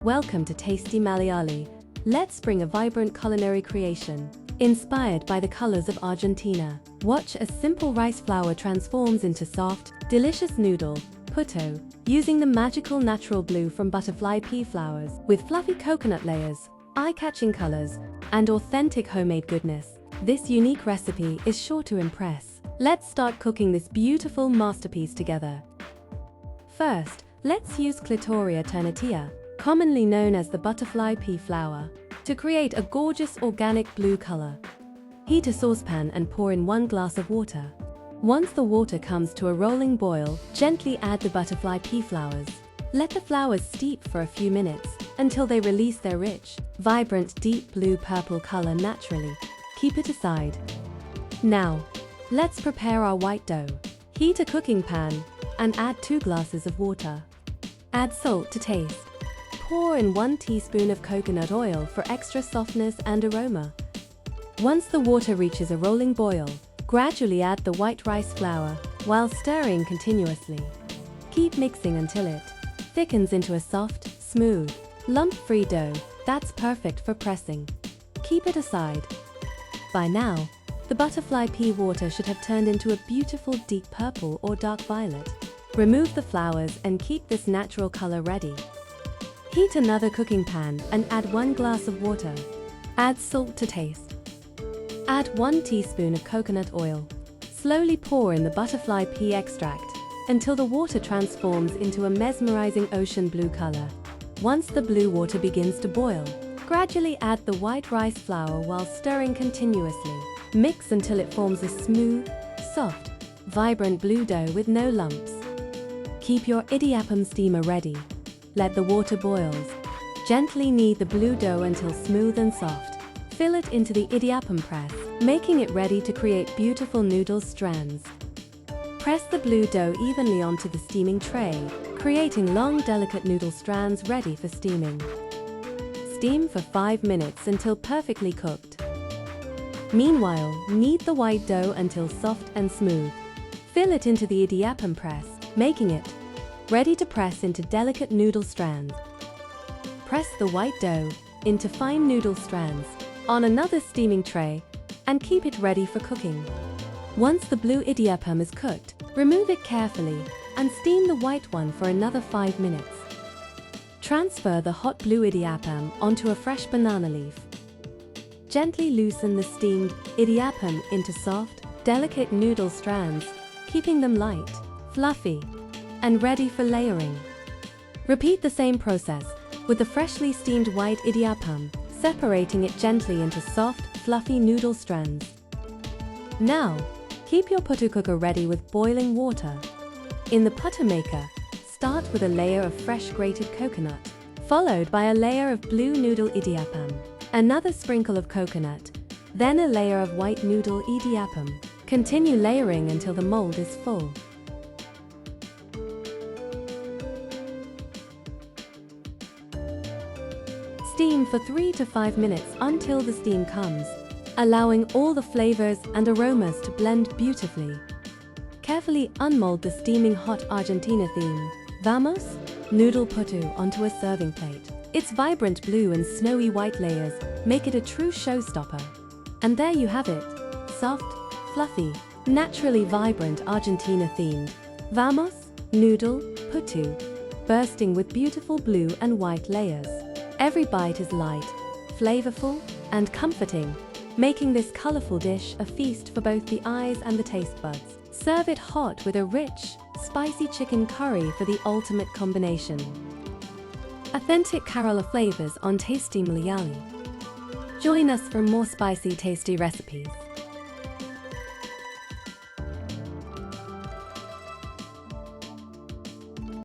Welcome to Tasty Malayali. Let's bring a vibrant culinary creation. Inspired by the colors of Argentina, watch as simple rice flour transforms into soft, delicious noodle puttu, using the magical natural blue from butterfly pea flowers. With fluffy coconut layers, eye-catching colors, and authentic homemade goodness, this unique recipe is sure to impress. Let's start cooking this beautiful masterpiece together. First, let's use Clitoria ternatea, commonly known as the butterfly pea flower, to create a gorgeous organic blue color. Heat a saucepan and pour in 1 glass of water. Once the water comes to a rolling boil, gently add the butterfly pea flowers. Let the flowers steep for a few minutes until they release their rich, vibrant deep blue-purple color naturally. Keep it aside. Now, let's prepare our white dough. Heat a cooking pan and add 2 glasses of water. Add salt to taste. Pour in 1 teaspoon of coconut oil for extra softness and aroma. Once the water reaches a rolling boil, gradually add the white rice flour while stirring continuously. Keep mixing until it thickens into a soft, smooth, lump-free dough that's perfect for pressing. Keep it aside. By now, the butterfly pea water should have turned into a beautiful deep purple or dark violet. Remove the flowers and keep this natural color ready. Heat another cooking pan and add 1 glass of water. Add salt to taste. Add 1 teaspoon of coconut oil. Slowly pour in the butterfly pea extract until the water transforms into a mesmerizing ocean blue color. Once the blue water begins to boil, gradually add the white rice flour while stirring continuously. Mix until it forms a smooth, soft, vibrant blue dough with no lumps. Keep your idiyappam steamer ready. Let the water boils. Gently knead the blue dough until smooth and soft. Fill it into the idiyappam press, making it ready to create beautiful noodle strands. Press the blue dough evenly onto the steaming tray, creating long, delicate noodle strands ready for steaming. Steam for 5 minutes until perfectly cooked. Meanwhile, knead the white dough until soft and smooth. Fill it into the idiyappam press, making it ready to press into delicate noodle strands. Press the white dough into fine noodle strands on another steaming tray and keep it ready for cooking. Once the blue idiyappam is cooked, remove it carefully and steam the white one for another 5 minutes. Transfer the hot blue idiyappam onto a fresh banana leaf. Gently loosen the steamed idiyappam into soft, delicate noodle strands, keeping them light, fluffy, and ready for layering. Repeat the same process with the freshly steamed white idiyappam, separating it gently into soft, fluffy noodle strands. Now, keep your puttu cooker ready with boiling water. In the puttu maker, start with a layer of fresh grated coconut, followed by a layer of blue noodle idiyappam, another sprinkle of coconut, then a layer of white noodle idiyappam. Continue layering until the mold is full. Steam for 3 to 5 minutes until the steam comes, allowing all the flavors and aromas to blend beautifully. Carefully unmold the steaming hot Argentina theme, Vamos, Noodle Puttu onto a serving plate. Its vibrant blue and snowy white layers make it a true showstopper. And there you have it, soft, fluffy, naturally vibrant Argentina-themed Vamos, Noodle Puttu, bursting with beautiful blue and white layers. Every bite is light, flavorful, and comforting, making this colorful dish a feast for both the eyes and the taste buds. Serve it hot with a rich, spicy chicken curry for the ultimate combination. Authentic Kerala flavors on Tasty Malayali. Join us for more spicy, tasty recipes.